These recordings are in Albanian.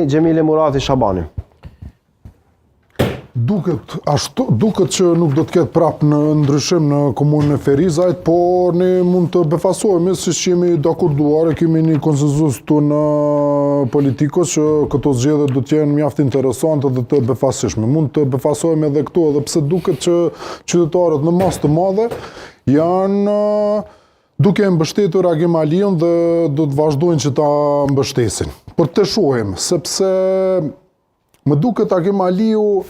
Gjemile Murati Shabani. Duket që nuk do të ketë prapë në ndryshim në komunën e Ferizajt, por ne mund të befasojmë se jemi dakorduar, kemi një konsenzus të në politikës që këto zgjedhje do të jenë mjaft interesante dhe të befasishme. Mund të befasojmë edhe këto, edhe pse duket që qytetarët në masë të madhe janë duke mbështetur Agim Aliun dhe do të vazhdojnë që ta mbështesin. Por të shohim, sepse më duket Agim Aliu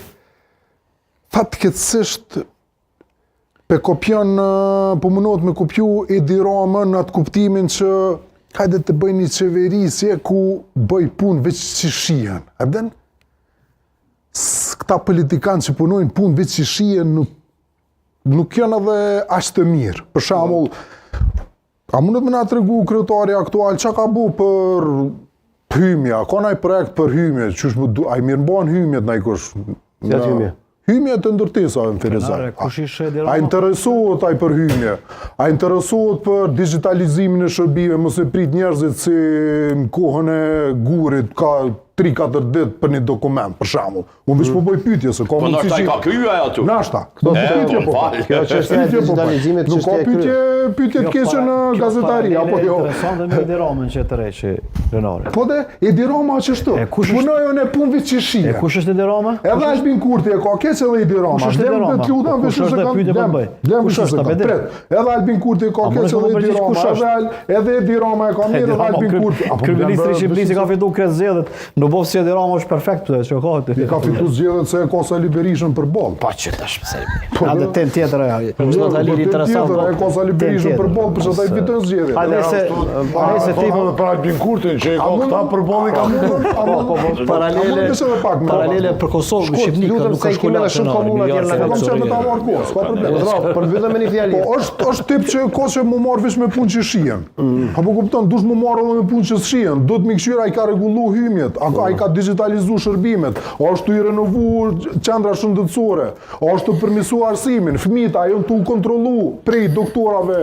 fatkeqësisht pe kopjon, po mundohet me kopju Edi Ramën në atë kuptimin që hajde të bëjnë një qeverisje ku bëj punë veç që shihen. E bden? Këta politikanë që punojnë punë veç që shihen nuk janë edhe aq të mirë. Për shembull, a mundet me na tregu kryetari aktual çka ka bu për hymja, ka ndaj projekt për hymje, ai mirë mban hymjet ndaj kush. Si atë hymje? Hymjet të ndërtesa në Ferizaj. A interesohet ai për hymje? A interesohet për digitalizimin e shërbime, mos e prit njerëzit si në kohën e Gurit ka 3-4 ditë për një dokument, për shembull. Unë veç po bëj pyetje se ka mundësi. Po ndoshta ka kryer aty. Nashta, këto pyetje po. Kjo çështja e digitalizimit nuk ka pyetje të keqe në gazetari apo jo. Interesante me Edi Ramën që të rreshi Renari. Po dhe Edi Rama ç'është? Punojën e punëve që shihen. E kush është Edi Rama? Edhe Albin Kurti e ka keq edhe Edi Rama. Edhe Albin Kurti ka keq edhe Edi Rama. Edhe Edi Rama e ka mirë edhe Albin Kurti. Kryeministri i Shqipërisë ka fituar këtë zgjedhjet. Në bof si Edi Rama është perfekt këtë që ka. Ka fituar zgjedhjet se ka Sali Berishën për boll. Pa që tash pse. Edhe tem tjetër ajo. Është dalili interesant. Ka Sali Berishën për boll, për çfarë ai fiton zgjedhjet. Hajde se ti për Albin Kurtin që ka këta për bolli ka mundur. Paralele për Kosovë, Shqipëri nuk ka shkolla shumë komuna tjerë në kam qenë me ta marr kohë, s'ka problem. Për mbyllëm me një fjalë. Po është tip që koçë më marr veç me punë që shihen. Apo kupton, dush më marr edhe me punë që shihen. Do të më këshir ai ka rregullu hymjet, ai ka digitalizu shërbimet, është i renovuar qendra shëndetësore, është të përmirësu arsimin, fëmijët janë të kontrollu prej doktorave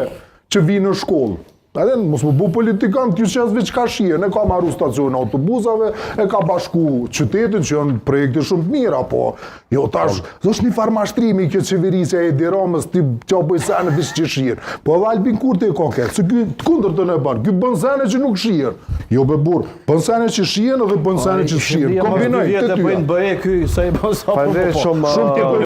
që vinë në shkollë. Edhe mos më bu politikan, kjo qes veç ka shihen, e ka marru stacion autobusave, e ka bashku qytetin që janë projekte shumë të mira, po jo tash, është një farë mashtrimi kjo qeverisja e Edi Ramës, ti që bëj sene veç që shihen. Po edhe Albin Kurti e ka keq, se ky të kundërtën e bën, ky bën sene që nuk shihen. Jo be burr, bën sene që shihen edhe bën sene që shihen. Kombinoj të dy. Bëjnë BE ky sa i bën sa. Shumë